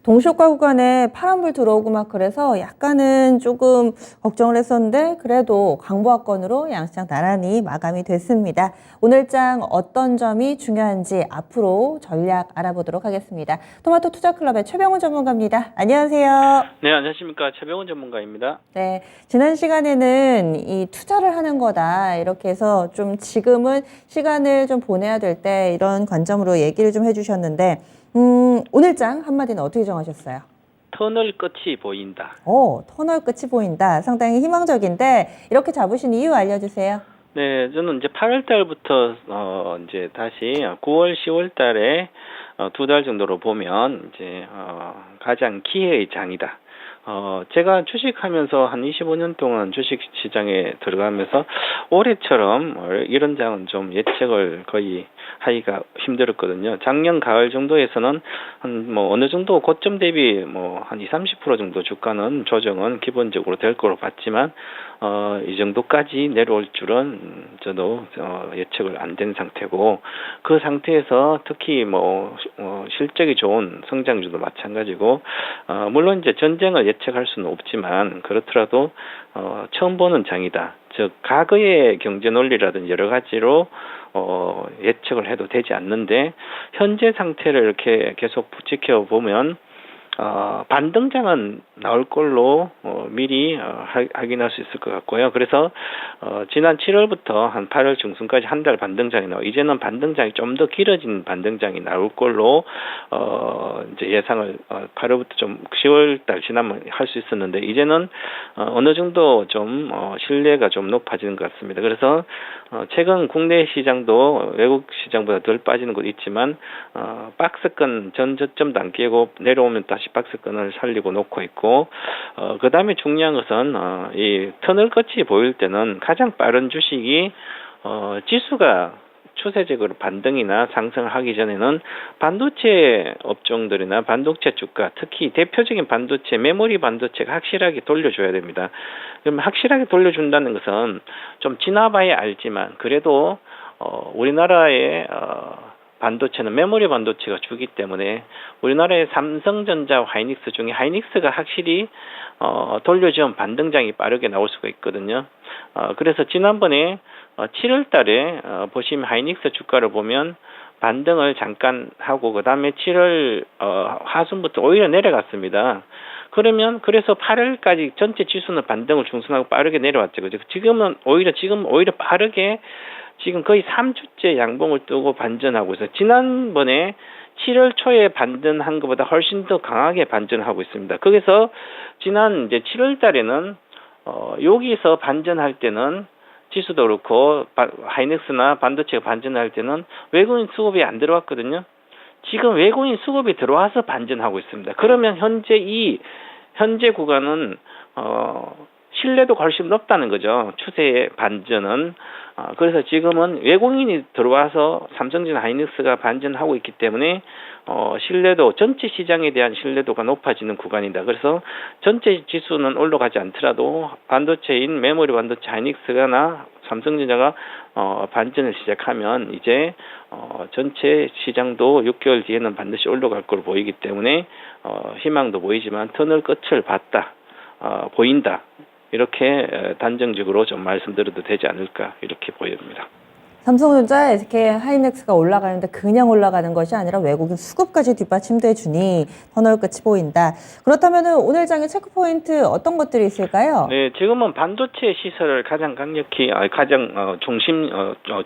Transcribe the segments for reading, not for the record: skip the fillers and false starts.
동시효과 구간에 파란불 들어오고 막 그래서 약간은 조금 걱정을 했었는데 그래도 강보합권으로 양시장 나란히 마감이 됐습니다. 오늘장 어떤 점이 중요한지 앞으로 전략 알아보도록 하겠습니다. 토마토 투자클럽의 최병훈 전문가입니다. 안녕하세요. 네, 안녕하십니까. 최병훈 전문가입니다. 네, 지난 시간에는 이 투자를 하는 거다 이렇게 해서 좀 지금은 시간을 좀 보내야 될 때 이런 관점으로 얘기를 좀 해주셨는데 오늘장 한마디는 어떻게 정하셨어요? 터널 끝이 보인다. 터널 끝이 보인다. 상당히 희망적인데 이렇게 잡으신 이유 알려주세요. 네, 저는 이제 8월 달부터 이제 다시 9월, 10월 달에 두 달 정도로 보면 이제 가장 기회의 장이다. 제가 주식하면서 한 25년 동안 주식 시장에 들어가면서 올해처럼 이런 장은 좀 예측을 거의 하기가 힘들었거든요. 작년 가을 정도에서는 한 어느 정도 고점 대비 한 20-30% 정도 주가는 조정은 기본적으로 될 거로 봤지만 이 정도까지 내려올 줄은 저도 예측을 안 된 상태고, 그 상태에서 특히 실적이 좋은 성장주도 마찬가지고, 물론 이제 전쟁을 예측할 수는 없지만 그렇더라도 처음 보는 장이다. 즉 과거의 경제 논리라든지 여러 가지로 예측을 해도 되지 않는데, 현재 상태를 이렇게 계속 지켜보면 반등장은 나올 걸로 미리 확인할 수 있을 것 같고요. 그래서 지난 7월부터 한 8월 중순까지 한 달 반등장이 나오고, 이제는 반등장이 좀 더 길어진 반등장이 나올 걸로 이제 예상을 8월부터 좀 10월 달 지나면 할 수 있었는데, 이제는 어느 정도 좀 신뢰가 좀 높아지는 것 같습니다. 그래서 최근 국내 시장도 외국 시장보다 덜 빠지는 곳 있지만 박스권 전 저점도 안 깨고 내려오면 다시 박스권을 살리고 놓고 있고, 그 다음에 중요한 것은 이 터널 끝이 보일 때는 가장 빠른 주식이 지수가 추세적으로 반등이나 상승을 하기 전에는 반도체 업종들이나 반도체 주가, 특히 대표적인 반도체, 메모리 반도체가 확실하게 돌려줘야 됩니다. 그럼 확실하게 돌려준다는 것은 좀 지나봐야 알지만 그래도 우리나라의 반도체는 메모리 반도체가 주기 때문에 우리나라의 삼성전자와 하이닉스 중에 하이닉스가 확실히 돌려주면 반등장이 빠르게 나올 수가 있거든요. 그래서 지난번에 7월 달에 보시면 하이닉스 주가를 보면 반등을 잠깐 하고 그 다음에 7월 하순부터 오히려 내려갔습니다. 그래서 8월까지 전체 지수는 반등을 중순하고 빠르게 내려왔죠. 그죠? 지금 오히려 빠르게 지금 거의 3주째 양봉을 뜨고 반전하고 있어요. 지난번에 7월 초에 반전한 것보다 훨씬 더 강하게 반전하고 있습니다. 거기서 지난 이제 7월 달에는 여기서 반전할 때는 지수도 그렇고 하이닉스나 반도체가 반전할 때는 외국인 수급이 안 들어왔거든요. 지금 외국인 수급이 들어와서 반전하고 있습니다. 그러면 현재 구간은 신뢰도가 훨씬 높다는 거죠. 추세의 반전은. 그래서 지금은 외국인이 들어와서 삼성전자 하이닉스가 반전하고 있기 때문에 전체 시장에 대한 신뢰도가 높아지는 구간이다. 그래서 전체 지수는 올라가지 않더라도 반도체인 메모리 반도체 하이닉스나 삼성전자가 반전을 시작하면 이제 전체 시장도 6개월 뒤에는 반드시 올라갈 걸로 보이기 때문에 희망도 보이지만 터널 끝을 보인다. 이렇게 단정적으로 좀 말씀드려도 되지 않을까 이렇게 보입니다. 삼성전자, SK 하이닉스가 올라가는데 그냥 올라가는 것이 아니라 외국인 수급까지 뒷받침돼 주니 터널 끝이 보인다. 그렇다면 오늘 장의 체크포인트 어떤 것들이 있을까요? 네, 지금은 반도체 시설을 가장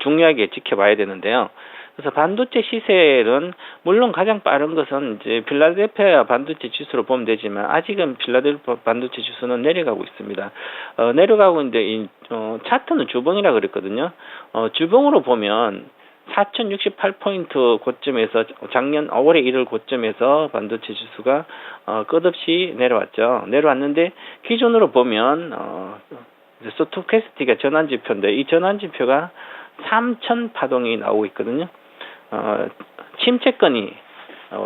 중요하게 지켜봐야 되는데요. 그래서 반도체 시세는 물론 가장 빠른 것은 이제 필라델피아 반도체 지수로 보면 되지만 아직은 필라델피아 반도체 지수는 내려가고 있습니다. 내려가고 있는데 이 차트는 주봉이라 그랬거든요. 주봉으로 보면 4,068포인트 고점에서 작년 5월에 1월 고점에서 반도체 지수가 끝없이 내려왔죠. 내려왔는데 기준으로 보면 스토캐스틱의 전환지표인데 이 전환지표가 3,000 파동이 나오고 있거든요. 침체권이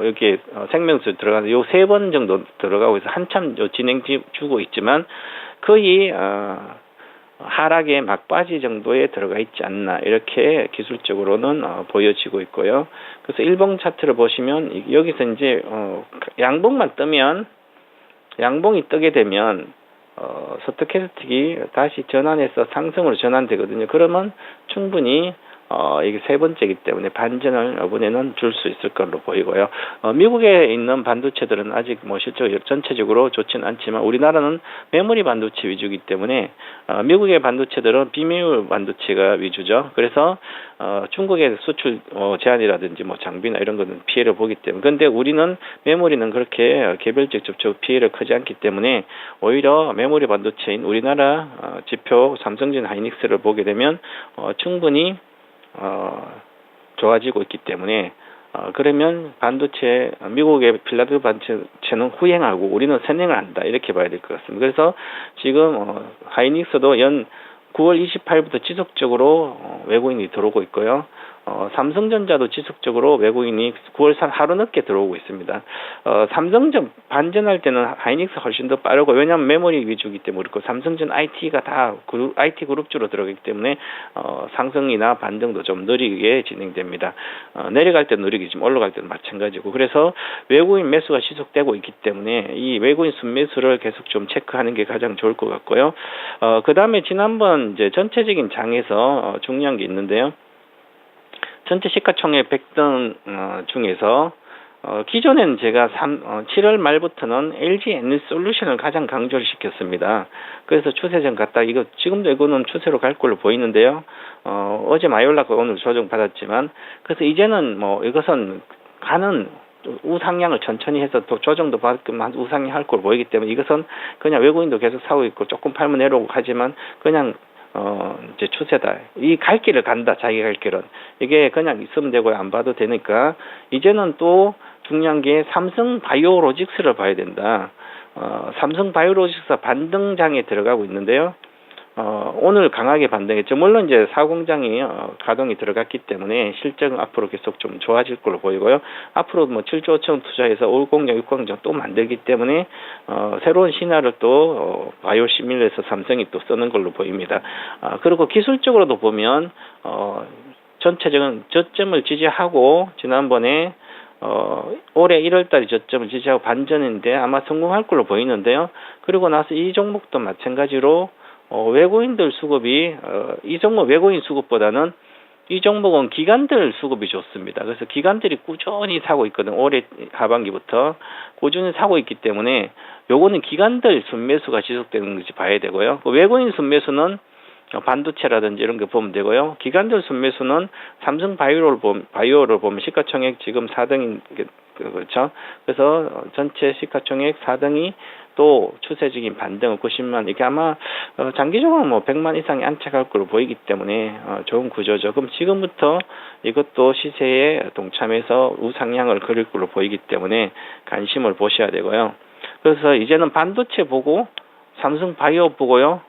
여기 생명수 들어가서 요 3번 정도 들어가고 있어 한참 진행 주고 있지만 거의 하락의 막바지 정도에 들어가 있지 않나 이렇게 기술적으로는 보여지고 있고요. 그래서 일봉 차트를 보시면 여기서 이제 양봉만 뜨면 양봉이 뜨게 되면 스토캐스틱이 다시 전환해서 상승으로 전환되거든요. 그러면 충분히 이게 세 번째이기 때문에 반전을 이번에는 줄 수 있을 걸로 보이고요. 미국에 있는 반도체들은 아직 뭐 실적으로 전체적으로 좋지는 않지만 우리나라는 메모리 반도체 위주이기 때문에 미국의 반도체들은 비메모리 반도체가 위주죠. 그래서 중국의 수출 제한이라든지 뭐 장비나 이런 거는 피해를 보기 때문에 근데 우리는 메모리는 그렇게 개별적 접촉 피해를 크지 않기 때문에 오히려 메모리 반도체인 우리나라 지표 삼성전 하이닉스를 보게 되면 충분히 좋아지고 있기 때문에 그러면 반도체 미국의 필라델피아 반도체는 후행하고 우리는 선행을 한다 이렇게 봐야 될 것 같습니다. 그래서 지금 하이닉스도 연 9월 28일부터 지속적으로 외국인이 들어오고 있고요. 삼성전자도 지속적으로 외국인이 9월 3일 하루 늦게 들어오고 있습니다. 삼성전 반전할 때는 하이닉스 훨씬 더 빠르고 왜냐하면 메모리 위주이기 때문에 그렇고 삼성전 IT가 다 IT 그룹주로 들어가기 때문에 상승이나 반등도 좀 느리게 진행됩니다. 내려갈 때는 느리겠지만 올라갈 때는 마찬가지고 그래서 외국인 매수가 지속되고 있기 때문에 이 외국인 순매수를 계속 좀 체크하는 게 가장 좋을 것 같고요. 그 다음에 지난번 이제 전체적인 장에서 중요한 게 있는데요. 전체 시가총액 100등 중에서 기존에는 제가 7월 말부터는 LG 에너지솔루션을 가장 강조를 시켰습니다. 그래서 추세전 갔다 이거 지금도 이거는 추세로 갈 걸로 보이는데요. 어제 마이올라가 오늘 조정 받았지만 그래서 이제는 뭐 이것은 가는 우상향을 천천히 해서 또 조정도 받으면 우상향 할 걸로 보이기 때문에 이것은 그냥 외국인도 계속 사고 있고 조금 팔면 내려오고 하지만 그냥 이제 추세다. 이 갈 길을 간다. 자기 갈 길은. 이게 그냥 있으면 되고요. 안 봐도 되니까. 이제는 또 중요한 게 삼성 바이오로직스를 봐야 된다. 삼성 바이오로직스가 반등장에 들어가고 있는데요. 오늘 강하게 반등했죠. 물론 이제 사공장이 가동이 들어갔기 때문에 실적은 앞으로 계속 좀 좋아질 걸로 보이고요. 앞으로 뭐 7조 5천 투자해서 5공장, 6공장 또 만들기 때문에 새로운 신화를 또 바이오 시밀에서 삼성이 또 쓰는 걸로 보입니다. 그리고 기술적으로도 보면 전체적인 저점을 지지하고 지난번에 올해 1월달에 저점을 지지하고 반전인데 아마 성공할 걸로 보이는데요. 그리고 나서 이 종목도 마찬가지로 외국인들 수급이 이 종목 외국인 수급보다는 이 종목은 기관들 수급이 좋습니다. 그래서 기관들이 꾸준히 사고 있거든. 올해 하반기부터 꾸준히 사고 있기 때문에 요거는 기관들 순매수가 지속되는 것이 봐야 되고요. 외국인 순매수는 반도체라든지 이런 거 보면 되고요. 기관들 순매수는 삼성 바이오를 보면 시가총액 지금 4등인 그렇죠. 그래서 전체 시가총액 4등이 또 추세적인 반등을 90만 이게 아마 장기적으로 뭐 100만 이상이 안착할 걸로 보이기 때문에 좋은 구조죠. 그럼 지금부터 이것도 시세에 동참해서 우상향을 그릴 걸로 보이기 때문에 관심을 보셔야 되고요. 그래서 이제는 반도체 보고 삼성 바이오 보고요.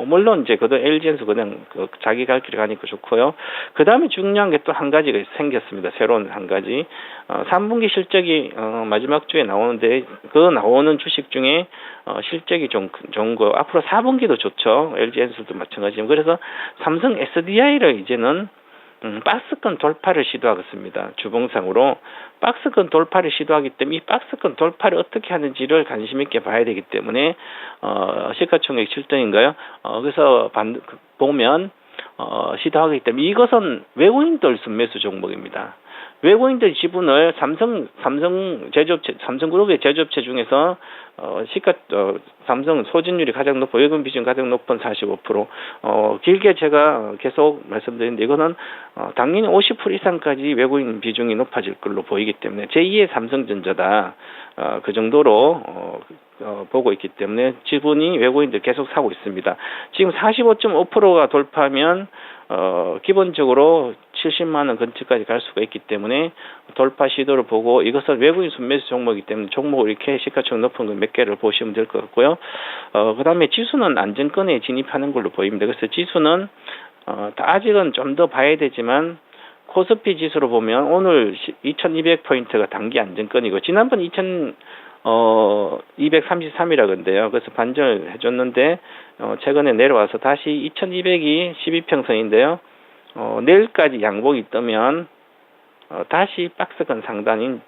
물론 이제 그도 LG에서 그냥 자기 갈 길을 가니까 좋고요. 그 다음에 중요한 게 또 한 가지가 생겼습니다. 새로운 한 가지. 3분기 실적이 마지막 주에 나오는데 그 나오는 주식 중에 실적이 좀 좋은 거. 앞으로 4분기도 좋죠. LG에서도 마찬가지지만 그래서 삼성 SDI를 이제는 박스권 돌파를 시도하겠습니다. 주봉상으로 박스권 돌파를 시도하기 때문에 이 박스권 돌파를 어떻게 하는지를 관심 있게 봐야 되기 때문에 시가총액 7등인가요? 그래서 보면 시도하기 때문에 이것은 외국인들 순매수 종목입니다. 외국인들 지분을 삼성그룹의 제조업체 중에서 삼성 소진율이 가장 높고 외국인 비중 가장 높은 45%. 길게 제가 계속 말씀드리는데 이거는 당연히 50% 이상까지 외국인 비중이 높아질 걸로 보이기 때문에 제2의 삼성전자다. 그 정도로 보고 있기 때문에 지분이 외국인들 계속 사고 있습니다. 지금 45.5%가 돌파하면 기본적으로 70만 원 근처까지 갈 수가 있기 때문에 돌파 시도를 보고 이것은 외국인 순매수 종목이기 때문에 종목을 이렇게 시가총액 높은 거 몇 개를 보시면 될 것 같고요. 그 다음에 지수는 안정권에 진입하는 걸로 보입니다. 그래서 지수는 아직은 좀 더 봐야 되지만 코스피 지수로 보면 오늘 2200포인트가 단기 안정권이고 지난번 233이라 그런데요. 그래서 반전을 해줬는데 최근에 내려와서 다시 2200이 12평선인데요. 내일까지 양봉이 뜨면 다시 박스권 상단인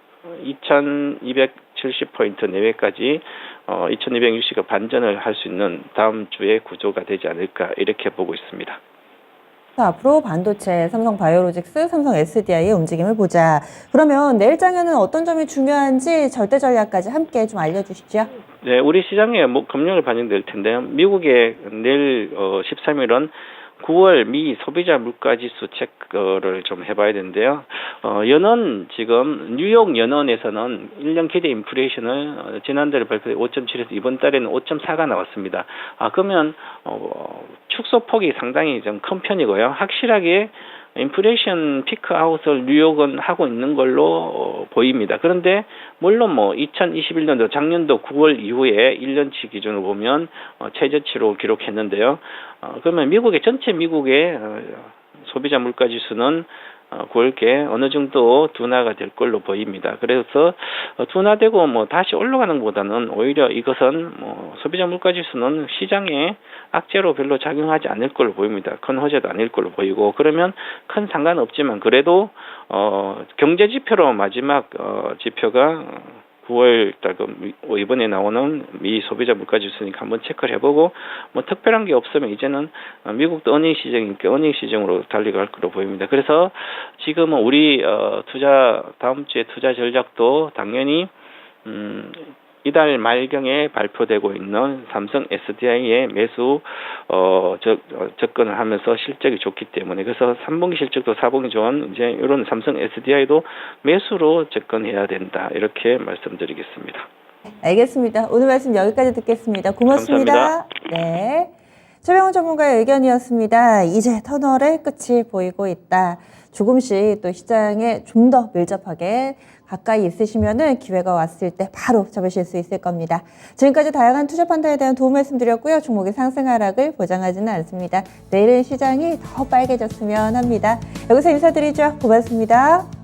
2270포인트 내외까지 2260가 반전을 할 수 있는 다음 주의 구조가 되지 않을까 이렇게 보고 있습니다. 자, 앞으로 반도체, 삼성 바이오로직스, 삼성 SDI의 움직임을 보자. 그러면 내일장에는 어떤 점이 중요한지 절대 전략까지 함께 좀 알려주시죠. 네, 우리 시장에 금융을 반영될 텐데요. 미국의 내일 13일은 9월 미 소비자 물가지수 체크를 좀 해봐야 되는데요. 연원 지금 뉴욕 연원에서는 1년 기대 인플레이션을 지난달에 발표해 5.7에서 이번 달에는 5.4가 나왔습니다. 그러면 축소폭이 상당히 좀 큰 편이고요. 확실하게 인플레이션 피크아웃을 뉴욕은 하고 있는 걸로 보입니다. 그런데 물론 2021년도 작년도 9월 이후에 1년치 기준으로 보면 최저치로 기록했는데요. 그러면 전체 미국의 소비자 물가 지수는 9월께 어느 정도 둔화가 될 걸로 보입니다. 그래서 둔화되고 다시 올라가는 것보다는 오히려 이것은 소비자 물가 지수는 시장에 악재로 별로 작용하지 않을 걸로 보입니다. 큰 호재도 아닐 걸로 보이고, 그러면 큰 상관은 없지만 그래도 경제 지표로 마지막 지표가 9월 달 이번에 나오는 미 소비자 물가 지수니까 한번 체크를 해보고 특별한 게 없으면 이제는 미국도 어닝 시장이니까 어닝 시장으로 달려갈 걸로 보입니다. 그래서 지금은 우리 다음 주에 투자 전략도 당연히 이달 말경에 발표되고 있는 삼성 SDI의 매수 접근을 하면서 실적이 좋기 때문에, 그래서 3분기 실적도 4분기 좋은 이제 이런 삼성 SDI도 매수로 접근해야 된다, 이렇게 말씀드리겠습니다. 알겠습니다. 오늘 말씀 여기까지 듣겠습니다. 고맙습니다. 감사합니다. 네. 최병훈 전문가의 의견이었습니다. 이제 터널의 끝이 보이고 있다. 조금씩 또 시장에 좀 더 밀접하게 가까이 있으시면은 기회가 왔을 때 바로 잡으실 수 있을 겁니다. 지금까지 다양한 투자 판단에 대한 도움 말씀드렸고요. 종목의 상승 하락을 보장하지는 않습니다. 내일은 시장이 더 빨개졌으면 합니다. 여기서 인사드리죠. 고맙습니다.